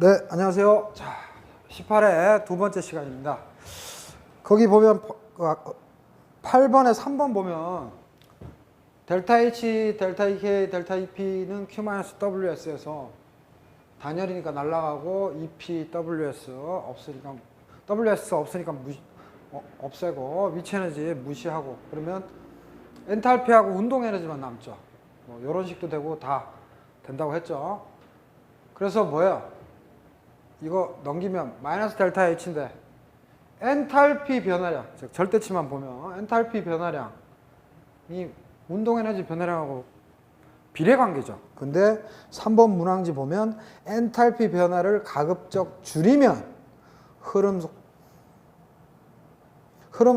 네, 안녕하세요. 자, 18회 두 번째 시간입니다. 거기 보면 8번에 3번 보면 델타 H, 델타 EK, 델타 EP는 Q-WS에서 단열이니까 날아가고 EP, WS 없으니까 WS 없으니까 없애고 위치 에너지 무시하고 그러면 엔탈피하고 운동 에너지만 남죠. 뭐 이런 식도 되고 다 된다고 했죠. 그래서 뭐야? 이거 넘기면 마이너스 델타 H인데 엔탈피 변화량, 즉 절대치만 보면 엔탈피 변화량이 운동에너지 변화량하고 비례관계죠. 근데 3번 문항지 보면 엔탈피 변화를 가급적 줄이면 흐름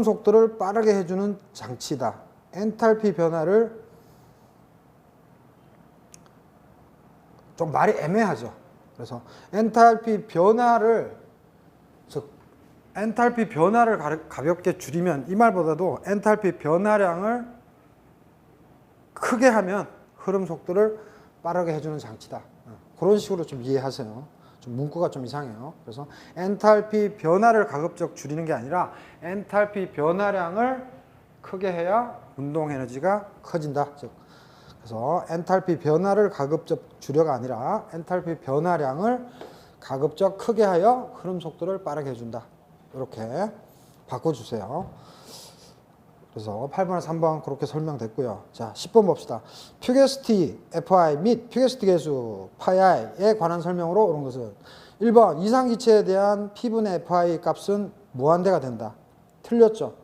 속도를 빠르게 해주는 장치다. 엔탈피 변화를 좀 말이 애매하죠. 그래서 엔탈피 변화를 가볍게 줄이면 이 말보다도 엔탈피 변화량을 크게 하면 흐름 속도를 빠르게 해주는 장치다. 그런 식으로 좀 이해하세요. 좀 문구가 좀 이상해요. 그래서 엔탈피 변화를 가급적 줄이는 게 아니라 엔탈피 변화량을 크게 해야 운동 에너지가 커진다. 즉 그래서 엔탈피 변화를 가급적 줄여가 아니라 엔탈피 변화량을 가급적 크게 하여 흐름 속도를 빠르게 해준다. 이렇게 바꿔주세요. 그래서 8번에 3번 그렇게 설명됐고요. 자, 10번 봅시다. 퓨게시티 FI 및 퓨게시티 계수 파이에 관한 설명으로 옳은 것은 1번 이상기체에 대한 P분의 FI 값은 무한대가 된다. 틀렸죠.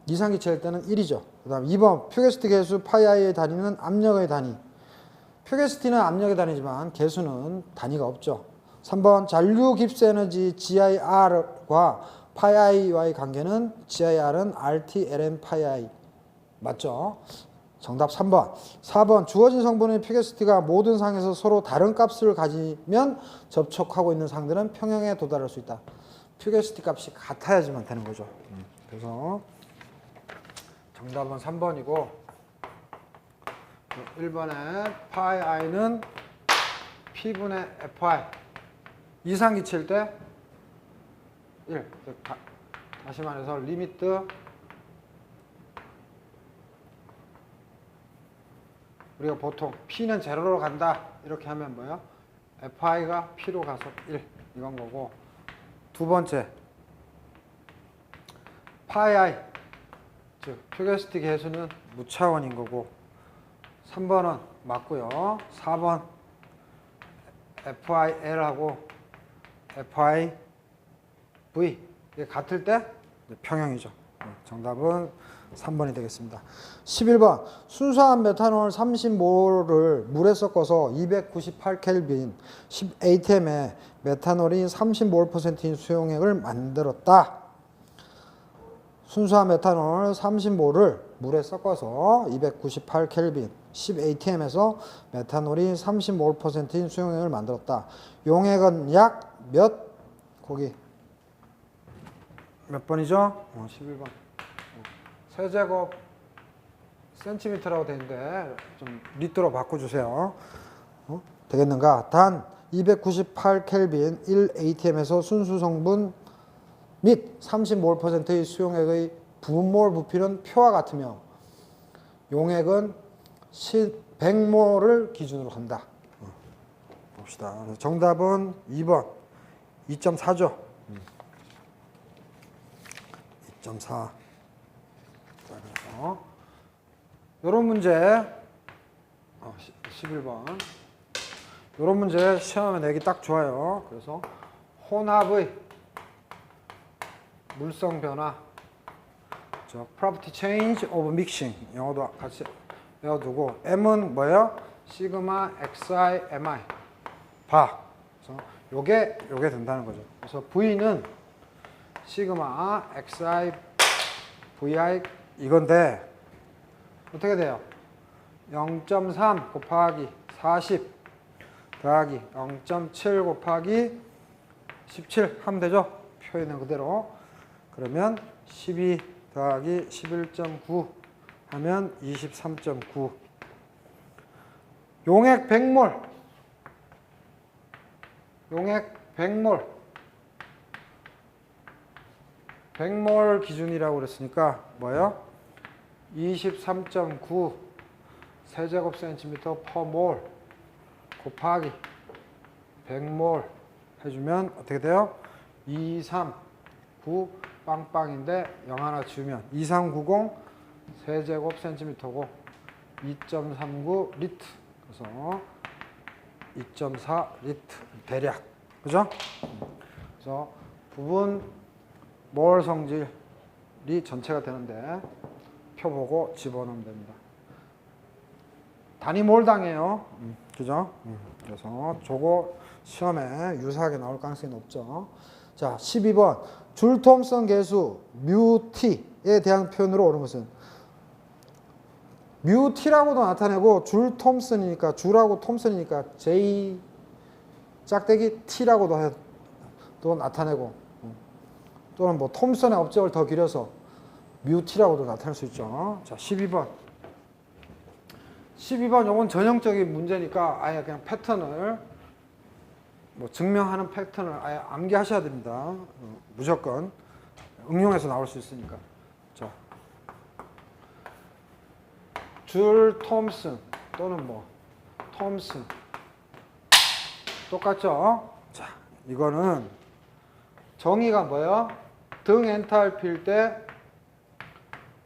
이상기체일 때는 1이죠. 그 다음 2번 퓨게시티 계수 파이의 단위는 압력의 단위. 퓨게시티는 압력의 단위지만 계수는 단위가 없죠. 3번 잔류 깁스 에너지 GIR과 파이와의 관계는 GIR은 RT, LN, 파이 맞죠? 정답 3번. 4번 주어진 성분의 퓨게시티가 모든 상에서 서로 다른 값을 가지면 접촉하고 있는 상들은 평형에 도달할 수 있다. 퓨게시티 값이 같아야지만 되는 거죠. 그래서 정답은 3번이고 1번에 파이 i는 P분의 FI 이상기체일 때 1. 다시 말해서 리미트 우리가 보통 P는 제로로 간다 이렇게 하면 뭐예요? FI가 P로 가서 1 이건 거고 두 번째 파이 I 즉 퓨게시티 계수는 무차원인 거고 3번은 맞고요. 4번 FIL하고 FIV 이게 같을 때 평형이죠. 정답은 3번이 되겠습니다. 11번 순수한 메탄올 30몰을 물에 섞어서 298켈빈 10ATM의 메탄올이 30몰%인 수용액을 만들었다. 순수한 메탄올 30몰을 물에 섞어서 298켈빈 10ATM에서 메탄올이 30몰%인 수용액을 만들었다. 용액은 약 거기 몇 번이죠? 11번. 세제곱 센티미터라고 되어 있는데 좀 리터로 바꿔주세요. 되겠는가? 단 298켈빈 1ATM에서 순수 성분 및 30몰%의 수용액의 분몰 부피는 표와 같으며 용액은 100몰을 기준으로 한다. 봅시다. 정답은 2번 2.4죠. 2.4. 이런 문제 11번 이런 문제 시험에 내기 딱 좋아요. 그래서 혼합의 물성 변화 property change of mixing 영어도 같이 외워두고 M은 뭐예요? 시그마 XI MI 봐. 그래서 요게 된다는 거죠. 그래서 V는 시그마 XI VI 이건데 어떻게 돼요? 0.3 곱하기 40 더하기 0.7 곱하기 17 하면 되죠? 표에 있는 그대로. 그러면 12 더하기 11.9 하면 23.9. 용액 100몰 용액 100몰. 100몰 기준이라고 그랬으니까 뭐예요? 23.9 세제곱센티미터 per 몰 곱하기 100몰 해주면 어떻게 돼요? 239 빵빵인데 0 하나 지우면 2390 세제곱센티미터고 2.39 리트. 그래서 2.4 리트 대략. 그죠? 그래서 부분 몰 성질이 전체가 되는데 표 보고 집어넣으면 됩니다. 단위 몰당이에요. 그죠? 그래서 저거 시험에 유사하게 나올 가능성이 높죠. 자, 12번. 줄 톰슨 계수 뮤 t에 대한 표현으로 옳은 것은 뮤 t라고도 나타내고 줄 톰슨이니까 줄하고 톰슨이니까 J 짝대기 t라고도 또 나타내고 또는 뭐 톰슨의 업적을 더 길여서 뮤 t라고도 나타낼 수 있죠. 자, 12번. 12번 요건 전형적인 문제니까 아예 그냥 패턴을 뭐 증명하는 패턴을 아예 암기하셔야 됩니다. 무조건 응용해서 나올 수 있으니까. 자, 줄 톰슨 또는 뭐 톰슨 똑같죠? 자, 이거는 정의가 뭐예요? 등 엔탈피일 때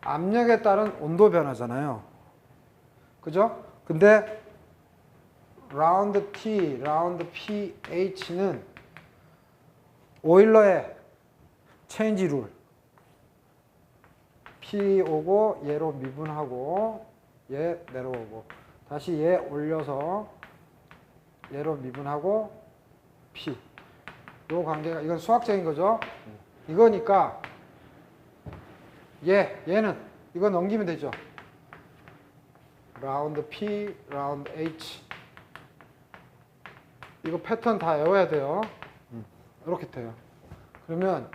압력에 따른 온도 변화잖아요. 그죠? 근데 라운드 T, 라운드 pH는 오일러의 체인지 룰. P 오고 얘로 미분하고 얘 내려오고 다시 얘 올려서 얘로 미분하고 P. 요 관계가 이건 수학적인 거죠. 이거니까 얘는 이거 넘기면 되죠. 라운드 P, 라운드 H. 이거 패턴 다 외워야 돼요. 이렇게 돼요. 그러면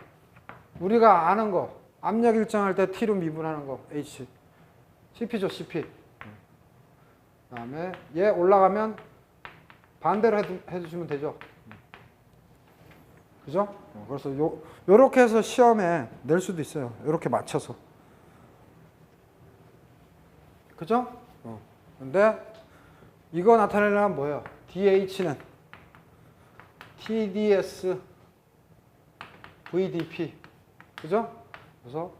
우리가 아는 거 압력 일정할 때 T로 미분하는 거 H. CP죠, CP. 그 다음에 얘 올라가면 반대로 해주시면 되죠. 그죠? 그래서 요렇게 해서 시험에 낼 수도 있어요. 요렇게 맞춰서. 그죠? 근데 이거 나타내려면 뭐예요? DH는 TDS VDP. 그죠? 그래서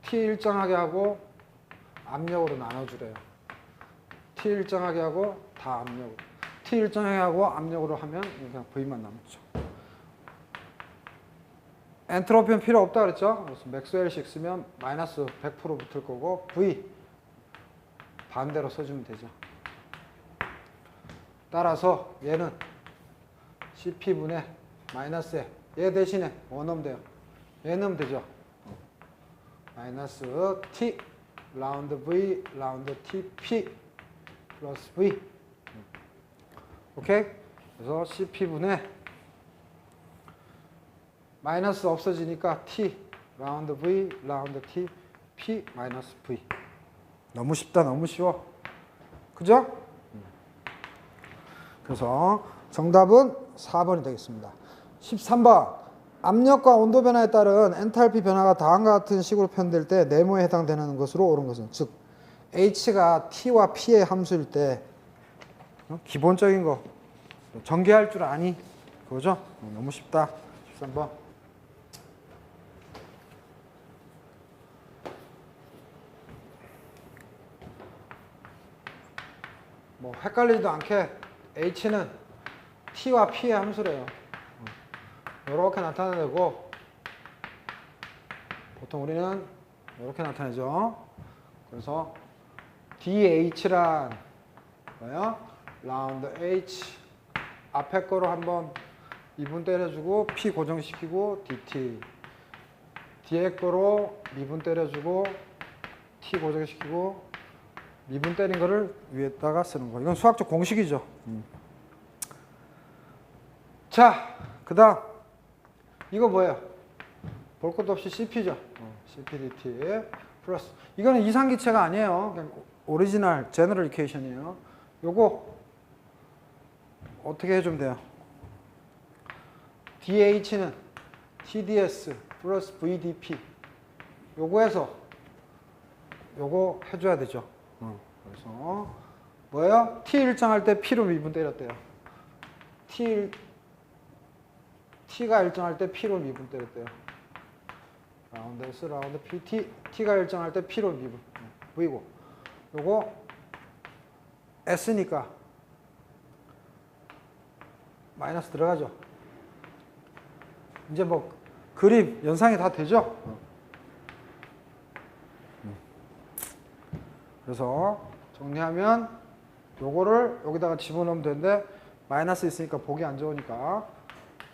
T 일정하게 하고 압력으로 나눠주래요. T 일정하게 하고 다 압력으로. T 일정하게 하고 압력으로 하면 그냥 V만 남죠. 엔트로피는 필요 없다 그랬죠? 그래서 맥스웰식 쓰면 마이너스 100% 붙을 거고 V 반대로 써주면 되죠. 따라서 얘는 CP분의 마이너스에 얘 대신에 뭐 넣으면 돼요? 얘 넣으면 되죠. 마이너스 T 라운드 V 라운드 TP 플러스 V. 오케이? 그래서 CP분의 마이너스 없어지니까 T 라운드 V 라운드 T P 마이너스 V. 너무 쉽다. 너무 쉬워. 그죠? 그래서 정답은 4번이 되겠습니다. 13번. 압력과 온도 변화에 따른 엔탈피 변화가 다음과 같은 식으로 표현될 때 네모에 해당되는 것으로 옳은 것은 즉 H가 T와 P의 함수일 때 기본적인 거 전개할 줄 아니? 그거죠? 너무 쉽다. 13번. 뭐 헷갈리지도 않게 H는 T와 P의 함수래요. 이렇게 나타내고 보통 우리는 이렇게 나타내죠. 그래서 DH란 뭐예요? 라운드 H 앞에 거로 한번 미분 때려주고 P 고정시키고 DT 뒤에 거로 미분 때려주고 T 고정시키고 미분 때린 거를 위에다가 쓰는 거. 이건 수학적 공식이죠. 자, 그 다음 이거 뭐예요? 볼 것도 없이 CP죠. CPDT 플러스 이거는 이상기체가 아니에요. 그냥 오리지널 제너럴 이퀘이션이에요. 요거 어떻게 해주면 돼요? DH는 TDS 플러스 VDP 요거에서 요거 해줘야 되죠. 그래서 뭐예요? T 일정할 때 P로 미분 때렸대요. T가 일정할 때 P로 미분 때렸대요. 라운드 S 라운드 PT T가 일정할 때 P로 미분 V고 요거 S니까 마이너스 들어가죠. 이제 뭐 그림 연상이 다 되죠? 그래서 정리하면 요거를 여기다가 집어넣으면 되는데 마이너스 있으니까 보기 안 좋으니까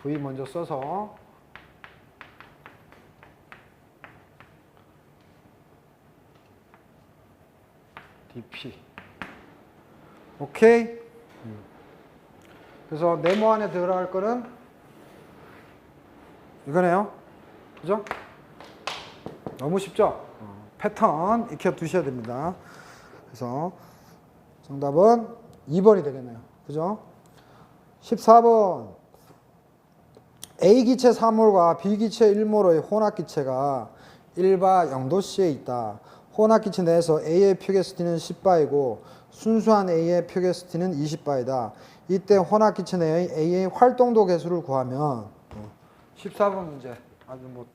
V 먼저 써서 dp 오케이. 그래서 네모 안에 들어갈 거는 이거네요. 그죠? 너무 쉽죠? 패턴 익혀 두셔야 됩니다. 그래서 정답은 2번이 되겠네요. 그죠? 14번 A기체 3몰과 B기체 1몰의 혼합기체가 1바 0도씨에 있다. 혼합기체 내에서 A의 표계스티는 10바이고 순수한 A의 표계스티는 20바이다. 이때 혼합기체 내의 A의 활동도 계수를 구하면 14번 문제 아주 뭐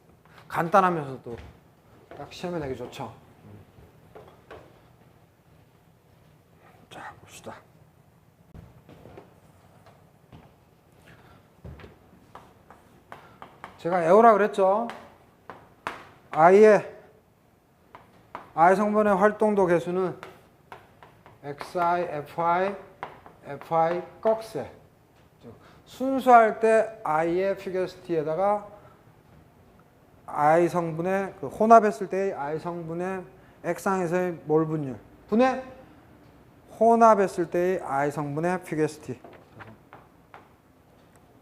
간단하면서도 딱 시험에 내기 좋죠. 자 봅시다. 제가 에오라 그랬죠. I 성분의 활동도 계수는 xi, fi 꺽쇠. 순수할 때 i의 퓨거시티에다가 I 성분의 그 혼합했을 때의 I 성분의 액상에서의 몰 분율 분의 혼합했을 때의 I 성분의 퓨거시티.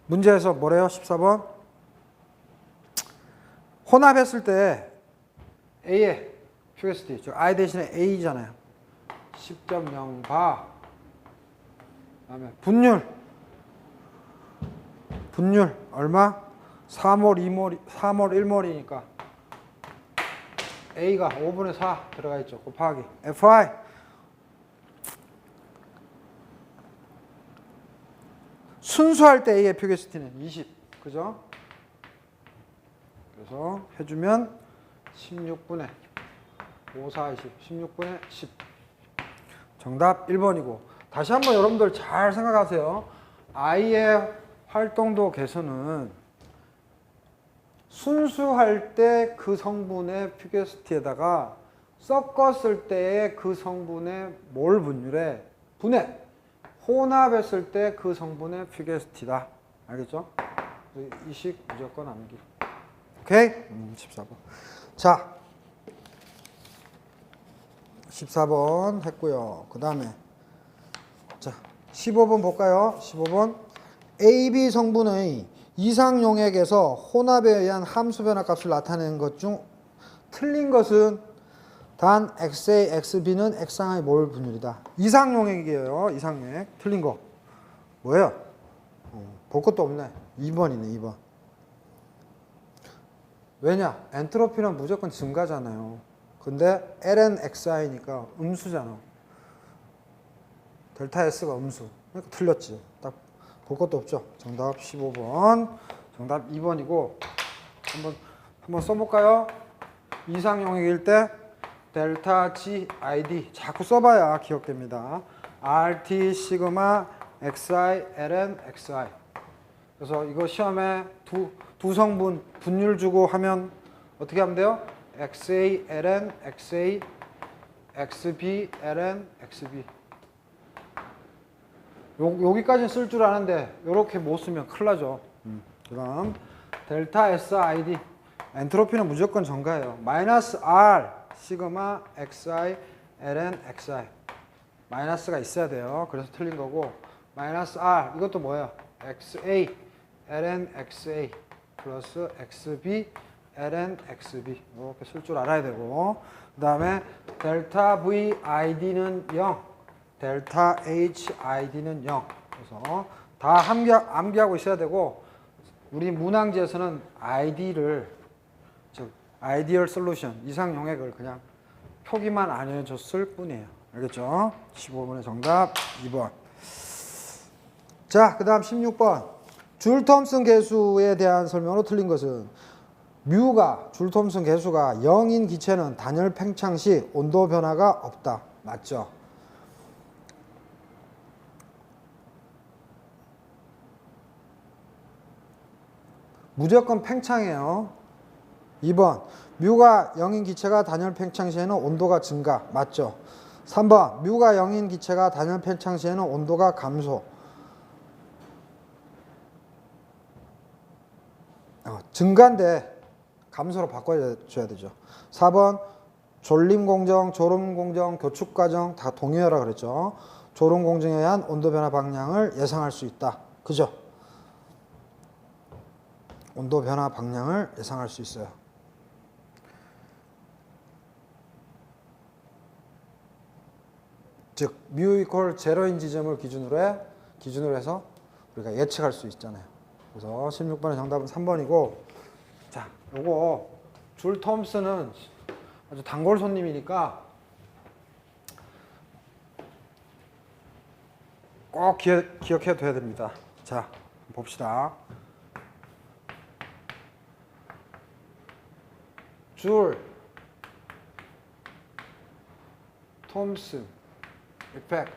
문제에서 뭐래요? 14번 혼합했을 때 A의 퓨거시티, 즉 I 대신에 A잖아요. 10.0바. 그다음에 분율 얼마? 4몰 1몰이니까 A가 5분의 4 들어가 있죠. 곱하기 FI 순수할 때 A의 퓨거시티는 20. 그죠? 그래서 해주면 16분의 5, 4, 20 16분의 10 정답 1번이고 다시 한번 여러분들 잘 생각하세요. I의 활동도 개수는 순수할 때 그 성분의 퓨거시티에다가 섞었을 때의 그 성분의 몰 분율에 분해 혼합했을 때 그 성분의 퓨거시티다. 알겠죠? 이 식 무조건 암기. 오케이? 14번. 자, 14번 했고요. 그 다음에 자 15번 볼까요? 15번 AB 성분의 이상용액에서 혼합에 의한 함수 변화 값을 나타내는 것 중 틀린 것은 단 XA, XB는 액상의 몰 분율이다. 이상용액이에요. 이상용액. 틀린 거 뭐예요? 볼 것도 없네. 2번이네. 2번. 왜냐? 엔트로피는 무조건 증가잖아요. 근데 LNXI니까 음수잖아. 델타 S가 음수. 그러니까 틀렸지. 딱 볼 것도 없죠. 정답 15번. 정답 2번이고 한번 써볼까요? 이상용액일 때 델타 GID 자꾸 써봐야 기억됩니다. RT 시그마 XI LN XI. 그래서 이거 시험에 두 성분 분율 주고 하면 어떻게 하면 돼요? XA LN XA XB LN XB. 여기까지는 쓸 줄 아는데 이렇게 못 쓰면 큰일 나죠. 그다음 델타 SID 엔트로피는 무조건 증가해요. 마이너스 R 시그마 XI LN XI 마이너스가 있어야 돼요. 그래서 틀린 거고 마이너스 R 이것도 뭐예요? XA LN XA 플러스 XB LN XB 이렇게 쓸 줄 알아야 되고 그 다음에 델타 VID는 0 델타 HID는 0 그래서 다 암기하고 있어야 되고 우리 문항지에서는 ID를, 즉 아이디얼 솔루션, 이상 용액을 그냥 표기만 안 해줬을 뿐이에요. 알겠죠? 15번의 정답 2번. 자, 그 다음 16번. 줄 톰슨 계수에 대한 설명으로 틀린 것은 뮤가, 줄 톰슨 계수가 0인 기체는 단열 팽창 시 온도 변화가 없다. 맞죠? 무조건 팽창이에요. 2번. 뮤가 0인 기체가 단열 팽창 시에는 온도가 증가. 맞죠? 3번. 뮤가 0인 기체가 단열 팽창 시에는 온도가 감소. 증가인데 감소로 바꿔줘야 되죠. 4번. 졸림 공정, 졸음 공정, 교축 과정 다 동의어라 그랬죠. 졸음 공정에 의한 온도 변화 방향을 예상할 수 있다. 그죠? 온도 변화 방향을 예상할 수 있어요. 즉 뮤 이퀄 제로인 지점을 기준으로 해서 우리가 예측할 수 있잖아요. 그래서 16번의 정답은 3번이고, 자, 요거 줄 톰슨은 아주 단골 손님이니까 꼭 기억해도 돼야 됩니다. 자, 봅시다. 줄 톰슨 이펙트.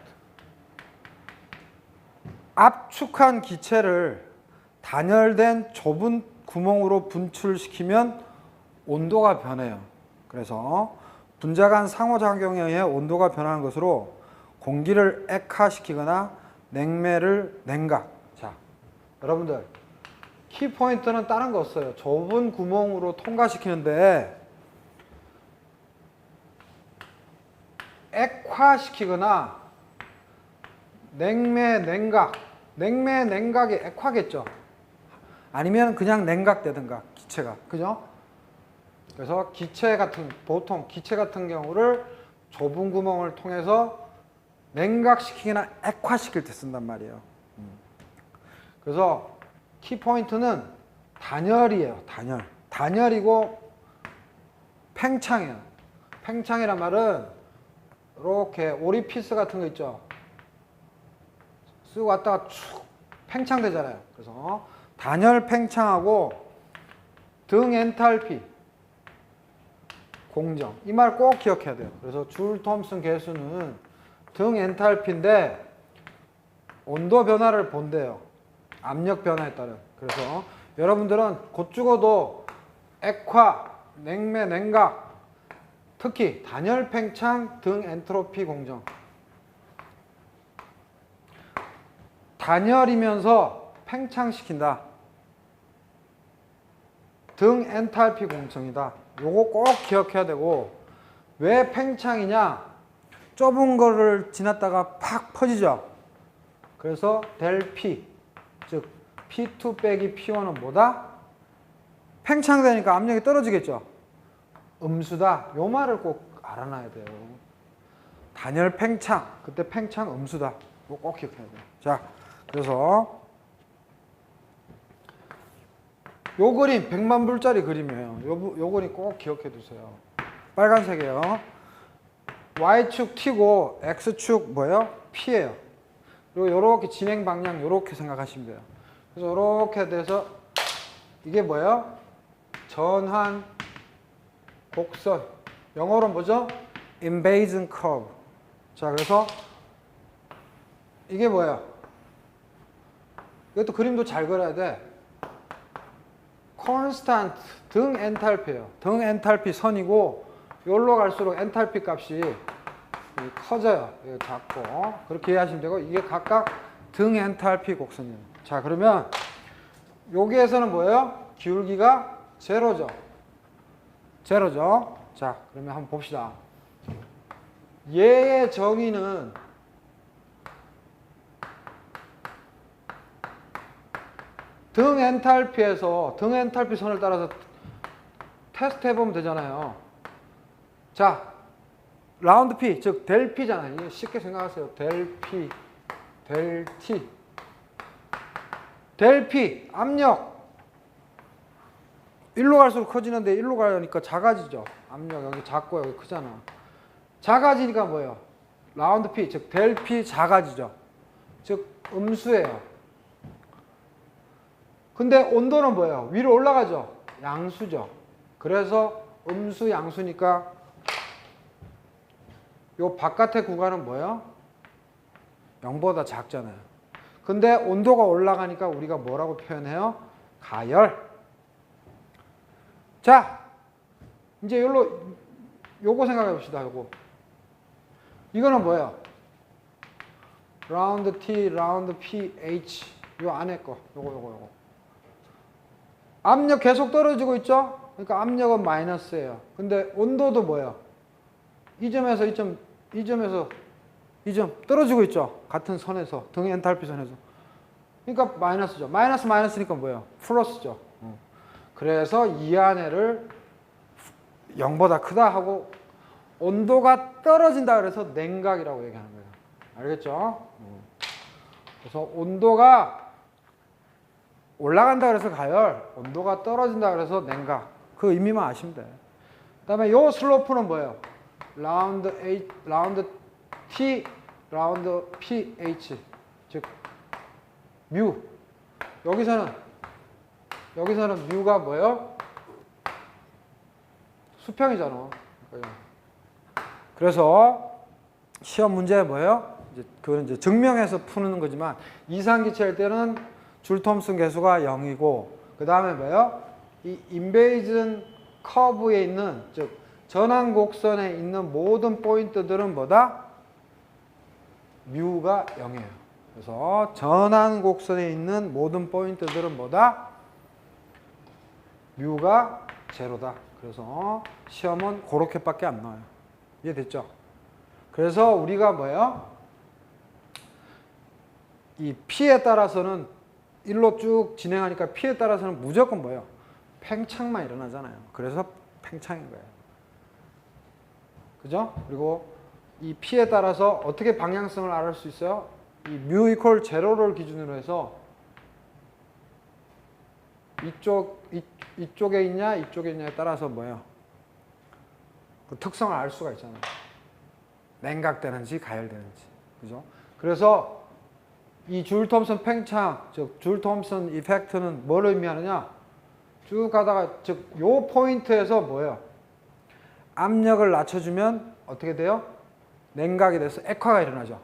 압축한 기체를 단열된 좁은 구멍으로 분출시키면 온도가 변해요. 그래서 분자 간 상호작용에 의해 온도가 변하는 것으로 공기를 액화시키거나 냉매를 냉각. 자, 여러분들 키포인트는 다른 거 없어요. 좁은 구멍으로 통과시키는데 액화시키거나 냉매 냉각. 냉매 냉각이 액화겠죠. 아니면 그냥 냉각되든가 기체가. 그죠? 그래서 보통 기체 같은 경우를 좁은 구멍을 통해서 냉각시키거나 액화시킬 때 쓴단 말이에요. 그래서 키포인트는 단열이에요. 단열이고 팽창이에요. 팽창이란 말은 이렇게 오리피스 같은 거 있죠. 쓱 왔다가 축 팽창되잖아요. 그래서 단열 팽창하고 등 엔탈피 공정. 이 말 꼭 기억해야 돼요. 그래서 줄 톰슨 계수는 등 엔탈피인데 온도 변화를 본대요. 압력 변화에 따른. 그래서 여러분들은 곧 죽어도 액화, 냉매, 냉각, 특히 단열 팽창 등 엔트로피 공정. 단열이면서 팽창시킨다. 등 엔탈피 공정이다. 요거 꼭 기억해야 되고, 왜 팽창이냐? 좁은 거를 지났다가 팍 퍼지죠. 그래서 델 P, 즉 P2 빼기 P1은 뭐다? 팽창되니까 압력이 떨어지겠죠. 음수다. 요 말을 꼭 알아놔야 돼요. 단열 팽창, 그때 팽창 음수다. 이거 꼭 기억해야 돼요. 자, 그래서 요 그림 100만 불짜리 그림이에요. 요 그림 꼭 기억해 두세요. 빨간색이에요. Y축 T고 X축 뭐예요? P예요. 그리고 요렇게 진행 방향 요렇게 생각하시면 돼요. 그래서 요렇게 돼서 이게 뭐예요? 전환 곡선. 영어로 뭐죠? Invasion curve. 자, 그래서 이게 뭐예요? 이것도 그림도 잘 그려야 돼. constant 등 엔탈피예요. 등 엔탈피 선이고 여기로 갈수록 엔탈피 값이 커져요. 작고 그렇게 이해하시면 되고, 이게 각각 등 엔탈피 곡선이에요. 자, 그러면 여기에서는 뭐예요? 기울기가 제로죠. 자, 그러면 한번 봅시다. 얘의 정의는 등 엔탈피에서 등 엔탈피 선을 따라서 테스트 해보면 되잖아요. 자, 라운드 P, 즉 델 P잖아요. 쉽게 생각하세요. 델 P, 델 T. 델 P, 압력. 일로 갈수록 커지는데 일로 가니까 작아지죠. 압력 여기 작고 여기 크잖아. 작아지니까 뭐예요? 라운드 P, 즉 델 P 작아지죠. 즉 음수예요. 근데 온도는 뭐예요? 위로 올라가죠. 양수죠. 그래서 음수 양수니까 요 바깥의 구간은 뭐예요? 0보다 작잖아요. 근데 온도가 올라가니까 우리가 뭐라고 표현해요? 가열. 자, 이제 요거 생각해 봅시다. 요거. 이거는 뭐예요? 라운드 T, 라운드 pH. 요 안에 거. 요거. 압력 계속 떨어지고 있죠? 그러니까 압력은 마이너스예요. 근데 온도도 뭐예요? 이 점에서 이 점 떨어지고 있죠? 같은 선에서, 등 엔탈피 선에서. 그러니까 마이너스죠. 마이너스니까 뭐예요? 플러스죠. 그래서 이 안에를 0보다 크다 하고 온도가 떨어진다 그래서 냉각이라고 얘기하는 거예요. 알겠죠? 그래서 온도가 올라간다 그래서 가열, 온도가 떨어진다 그래서 냉각. 그 의미만 아시면 돼요. 그 다음에 요 슬로프는 뭐예요? 라운드 T, 라운드 pH, 즉 뮤. 여기서는 뮤가 뭐예요? 수평이잖아. 그래서 시험 문제 뭐예요? 그건 이제 증명해서 푸는 거지만 이상기체일 때는 줄 톰슨 계수가 0이고 그 다음에 뭐예요? 이 인베이즌 커브에 있는 즉 전환 곡선에 있는 모든 포인트들은 뭐다? 뮤가 0이에요. 그래서 전환 곡선에 있는 모든 포인트들은 뭐다? 뮤가 제로다. 그래서 시험은 그렇게밖에 안 나와요. 이해됐죠? 그래서 우리가 뭐예요? 이 P에 따라서는 일로 쭉 진행하니까 P에 따라서는 무조건 뭐예요? 팽창만 일어나잖아요. 그래서 팽창인 거예요. 그죠? 그리고 이 P에 따라서 어떻게 방향성을 알을 수 있어요? 이 뮤 이퀄 제로를 기준으로 해서 이쪽에 있냐 이쪽에 있냐에 따라서 뭐예요? 그 특성을 알 수가 있잖아요. 냉각되는지 가열되는지. 그죠? 그래서 이 줄 톰슨 팽창, 즉 줄 톰슨 이펙트는 뭘 의미하느냐? 쭉 가다가 즉 요 포인트에서 뭐예요? 압력을 낮춰주면 어떻게 돼요? 냉각이 돼서 액화가 일어나죠.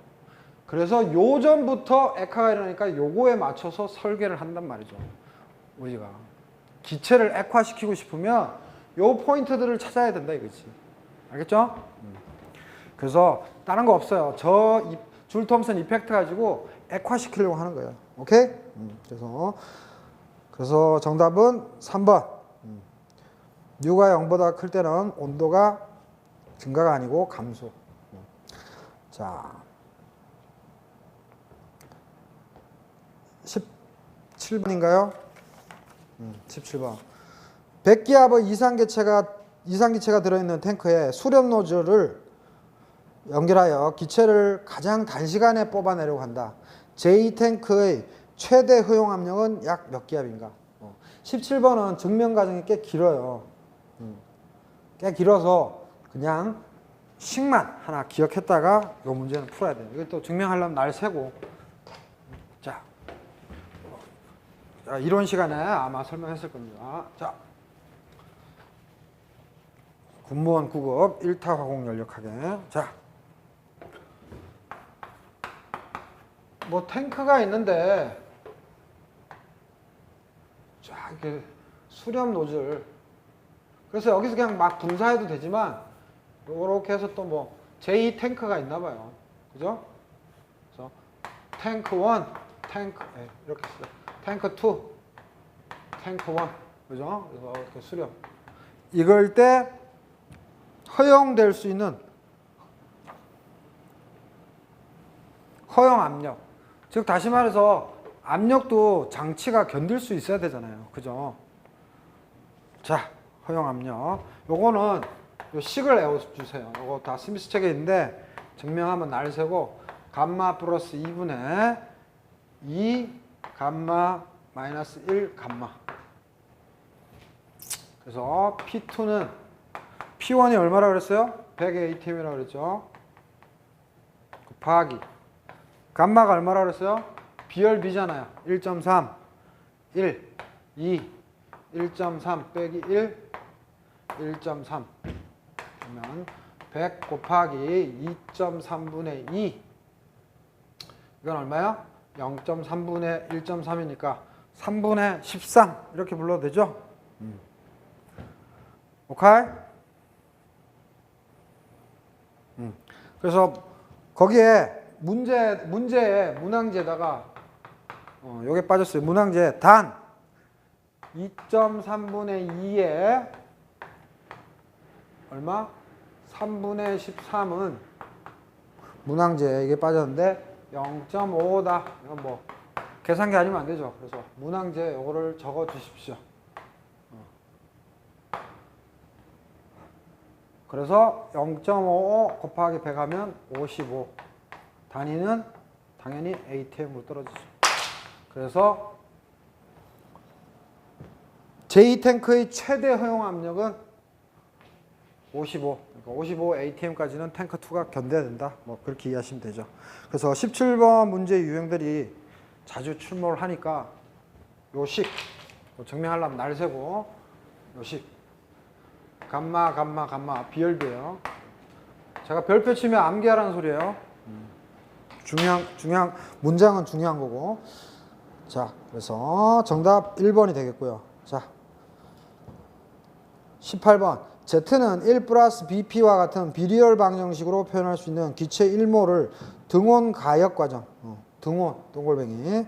그래서 요점부터 액화가 일어나니까 요거에 맞춰서 설계를 한단 말이죠. 우리가 기체를 액화시키고 싶으면 요 포인트들을 찾아야 된다 이거지. 알겠죠? 그래서 다른 거 없어요. 저 줄 톰슨 이펙트 가지고 액화시키려고 하는 거예요. 오케이? 그래서 정답은 3번. U가 0보다 클 때는 온도가 증가가 아니고 감소. 자, 17번인가요? 17번. 백기압의 이상기체가 들어있는 탱크에 수렴 노즐을 연결하여 기체를 가장 단시간에 뽑아내려고 한다. 제2탱크의 최대 허용 압력은 약 몇 기압인가? 17번은 증명 과정이 꽤 길어요. 꽤 길어서 그냥 식만 하나 기억했다가 이 문제는 풀어야 돼요. 이걸 또 증명하려면 날 세고. 자, 이론 시간에 아마 설명했을 겁니다. 자, 군무원 9급 1타 화공 연력하게. 자, 뭐 탱크가 있는데 쫙 이렇게 수렴 노즐. 그래서 여기서 그냥 막 분사해도 되지만 요렇게 해서 또 뭐 제2 탱크가 있나 봐요. 그죠? 그래서 탱크 1, 이렇게 써요. 탱크 2, 탱크 1. 그죠? 그래서 이렇게 수렴. 이걸 때 허용될 수 있는 허용 압력. 즉 다시 말해서 압력도 장치가 견딜 수 있어야 되잖아요. 그죠? 자, 허용 압력. 요거는 요 식을 외워주세요. 요거 다 스미스 책에 있는데 증명하면 날 세고 감마 플러스 2분의 2 감마 마이너스 1 감마. 그래서 P2는 P1이 얼마라고 그랬어요? 100의 ATM이라고 그랬죠. 곱하기 감마가 얼마라고 그랬어요? B열비잖아요. 1.3, 1, 2, 1.3 빼기 1, 1.3 그러면 100 곱하기 2.3분의 2 이건 얼마야? 0.3분의 1.3이니까 3분의 13 이렇게 불러도 되죠? 오케이? 그래서 거기에 문제에 문항지에다가 여기 빠졌어요. 문항지에 단 2.3분의 2에 얼마? 3분의 13은 문항지에 이게 빠졌는데 0.5다. 이건 뭐 계산기 아니면 안 되죠. 그래서 문항지에 이거를 적어 주십시오. 그래서 0.55 곱하기 100 하면 55. 단위는 당연히 ATM으로 떨어지죠. 그래서 제2탱크의 최대 허용 압력은 55. 그러니까 55 ATM까지는 탱크 2가 견뎌야 된다. 뭐 그렇게 이해하시면 되죠. 그래서 17번 문제 유형들이 자주 출몰 하니까 요식 증명하려면 날 세고 요식 감마 비열비예요. 제가 별표 치면 암기하라는 소리예요. 중요한 문장은 중요한 거고. 자, 그래서 정답 1번이 되겠고요. 자, 18번 Z는 1 플러스 BP와 같은 비리얼 방정식으로 표현할 수 있는 기체 1모를 등원 가역 과정, 등원 동글뱅이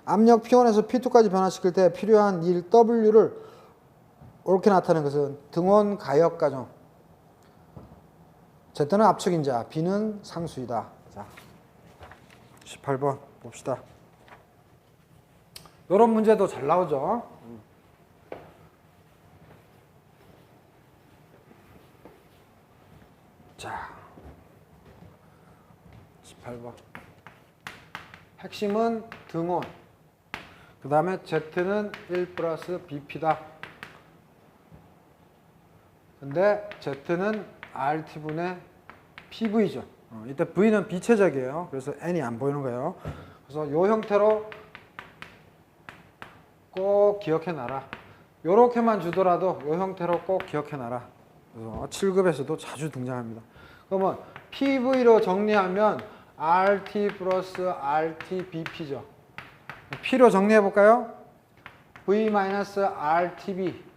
압력 P1에서 P2까지 변화시킬 때 필요한 일 W를 이렇게 나타내는 것은 등원 가역 과정. Z는 압축인자, B는 상수이다. 자, 18번 봅시다. 이런 문제도 잘 나오죠. 자, 18번. 핵심은 등원. 그 다음에 Z는 1 플러스 BP다. 근데 Z는 RT분의 PV죠. 이때 V는 비체적이에요. 그래서 N이 안 보이는 거예요. 그래서 이 형태로 꼭 기억해놔라. 요렇게만 주더라도 이 형태로 꼭 기억해놔라. 그래서 7급에서도 자주 등장합니다. 그러면 PV로 정리하면 RT 플러스 RT BP죠. P로 정리해볼까요? V-RTB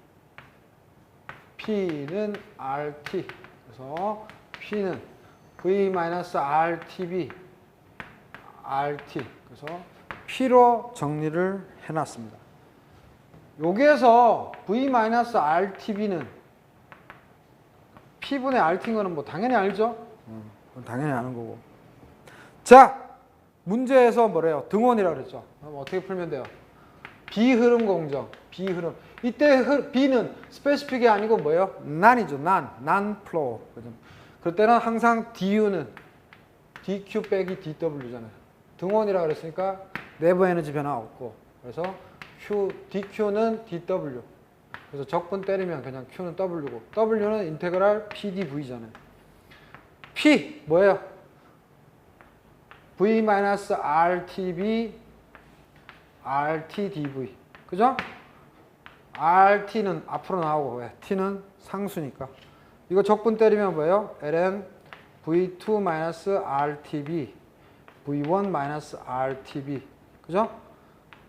P는 RT 그래서 P는 V-RTB RT 그래서 P로 정리를 해놨습니다. 여기에서 V-RTB는 P분의 RT인 거는 뭐 당연히 알죠? 당연히 아는 거고. 자, 문제에서 뭐래요? 등원이라고 그랬죠. 그럼 어떻게 풀면 돼요? 비흐름 공정, 비흐름. 이때 B는 스페시픽이 아니고 뭐예요? 난이죠, 난 플로우. 그때는 항상 DU는 DQ 빼기 DW잖아요. 등원이라고 그랬으니까 내부 에너지 변화 없고. 그래서 DQ는 DW. 그래서 적분 때리면 그냥 Q는 W고 W는 인테그랄 PdV잖아요. P 뭐예요? V-RTB RTdV 그죠? RT는 앞으로 나오고 왜? T는 상수니까 이거 적분 때리면 뭐예요? ln V2-RTB V1-RTB 그죠?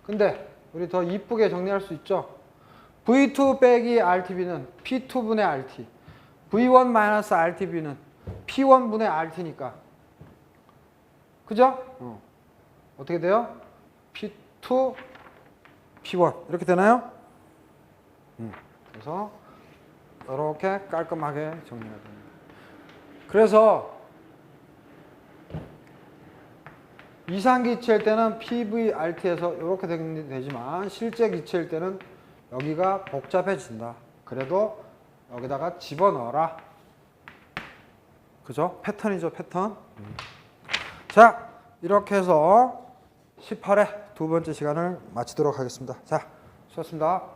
근데 우리 더 이쁘게 정리할 수 있죠? V2 빼기 RTB는 P2분의 RT V1-RTB는 P1분의 RT니까 그죠? 어떻게 돼요? P2 P1 이렇게 되나요? 그래서 이렇게 깔끔하게 정리가 됩니다. 그래서 이상기체일 때는 PVRT에서 이렇게 되지만 실제 기체일 때는 여기가 복잡해진다. 그래도 여기다가 집어넣어라. 그죠? 패턴이죠, 패턴. 자, 이렇게 해서 18회 두 번째 시간을 마치도록 하겠습니다. 자, 수고하셨습니다.